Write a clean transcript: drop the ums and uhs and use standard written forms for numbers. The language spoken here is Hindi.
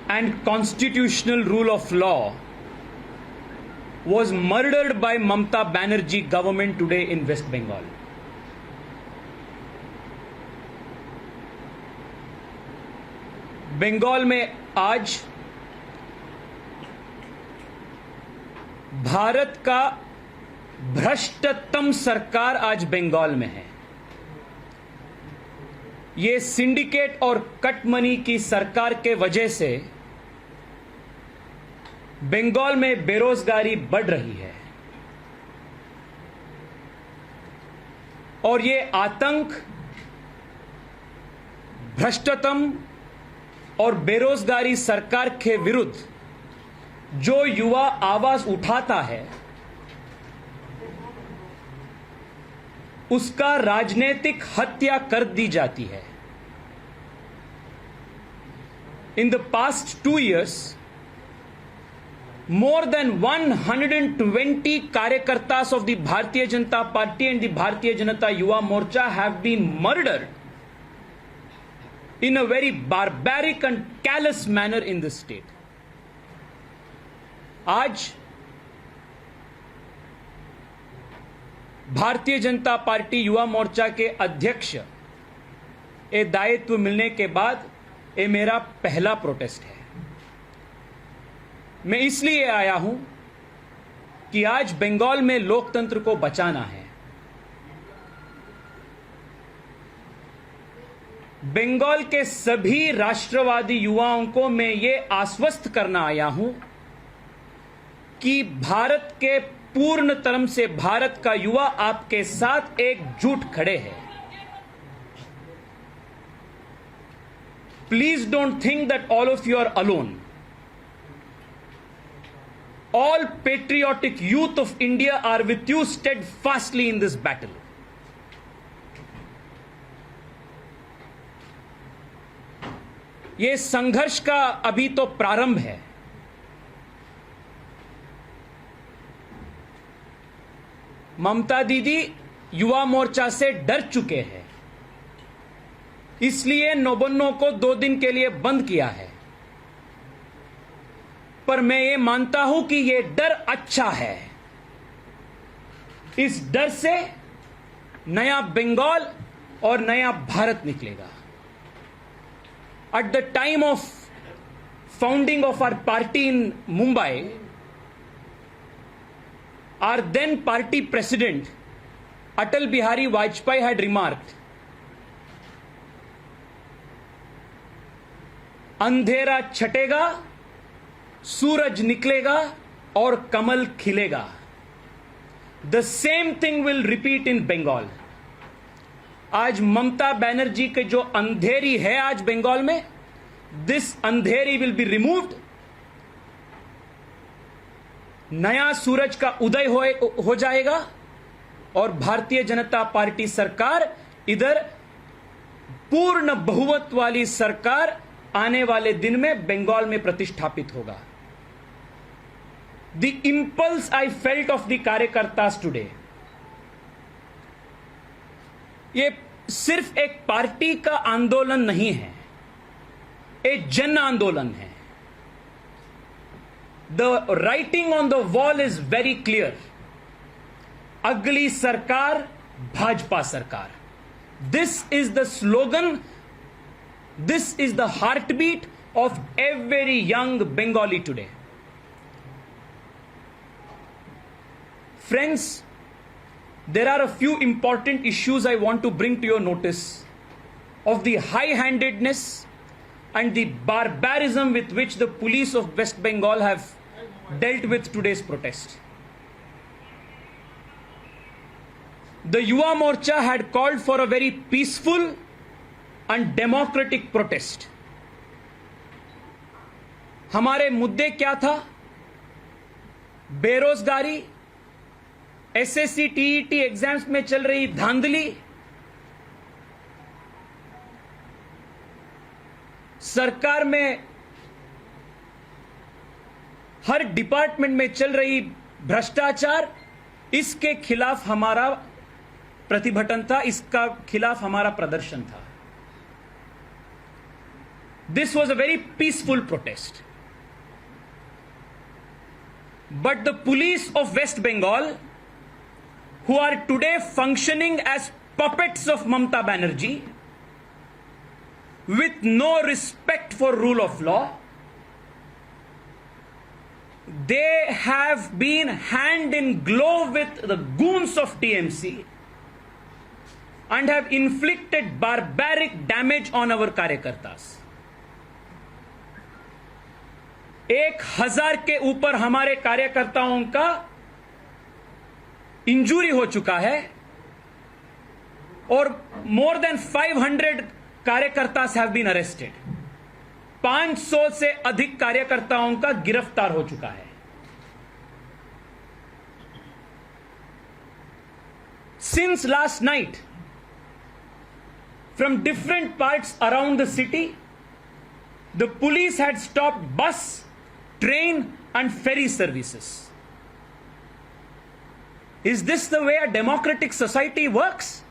and constitutional rule of law was murdered by Mamata Banerjee government today in West Bengal. Bengal में आज भारत का भ्रष्टतम सरकार आज बंगाल में है। ये सिंडिकेट और कट मनी की सरकार के वजह से बंगाल में बेरोजगारी बढ़ रही है और ये आतंक भ्रष्टतम और बेरोजगारी सरकार के विरुद्ध जो युवा आवाज उठाता है उसका राजनीतिक हत्या कर दी जाती है। In the past 2 years more than 120 कार्यकर्तास of the Bharatiya Janata Party and the Bharatiya Janata Yuva Morcha have been murdered in a very barbaric and callous manner in this state. आज भारतीय जनता पार्टी युवा मोर्चा के अध्यक्ष ये दायित्व मिलने के बाद ये मेरा पहला प्रोटेस्ट है। मैं इसलिए आया हूं कि आज बंगाल में लोकतंत्र को बचाना है। बंगाल के सभी राष्ट्रवादी युवाओं को मैं ये आश्वस्त करना आया हूं कि भारत के पूर्ण तरह से भारत का युवा आपके साथ एकजुट खड़े हैं। Please don't think that all of you are alone. All patriotic youth of India are with you steadfastly in this battle. ये संघर्ष का अभी तो प्रारंभ है। ममता दीदी युवा मोर्चा से डर चुके हैं, इसलिए नौबन्नों को 2 दिन के लिए बंद किया है। पर मैं ये मानता हूं कि ये डर अच्छा है। इस डर से नया बंगाल और नया भारत निकलेगा। At the time of founding of our party in Mumbai, our then party president Atal Bihari Vajpayee had remarked, अंधेरा छटेगा, सूरज निकलेगा और कमल खिलेगा। The same thing will repeat in Bengal. आज ममता बनर्जी के जो अंधेरी है आज बंगाल में, this Andheri will be removed. नया सूरज का उदय हो जाएगा और भारतीय जनता पार्टी सरकार इधर पूर्ण बहुमत वाली सरकार आने वाले दिन में बंगाल में प्रतिष्ठापित होगा। The impulse I felt of the कार्यकर्तास टुडे, ये सिर्फ एक पार्टी का आंदोलन नहीं है, एक जन आंदोलन है। The writing on the wall is very clear. अगली सरकार भाजपा सरकार। This is the slogan. This is the heartbeat of every young Bengali today. Friends, there are a few important issues I want to bring to your notice of the high-handedness and the barbarism with which the police of West Bengal have dealt with today's protest. The Yuva Morcha had called for a very peaceful and democratic protest. हमारे मुद्दे क्या था? बेरोजगारी, एसएससी टीईटी एग्जाम्स में चल रही धांधली, सरकार में हर डिपार्टमेंट में चल रही भ्रष्टाचार, इसके खिलाफ हमारा प्रतिभटन था, इसका खिलाफ हमारा प्रदर्शन था। This was a very peaceful protest. But the police of West Bengal, who are today functioning as puppets of Mamata Banerjee, with no respect for rule of law, they have been hand in glove with the goons of TMC and have inflicted barbaric damage on our कार्यकर्तास. 1000 के ऊपर हमारे कार्यकर्ताओं का इंजरी हो चुका है और more than 500 कार्यकर्तास have been arrested. 500 से अधिक कार्यकर्ताओं का गिरफ्तार हो चुका है. Since last night, from different parts around the city, the police had stopped bus, train and ferry services. Is this the way a democratic society works?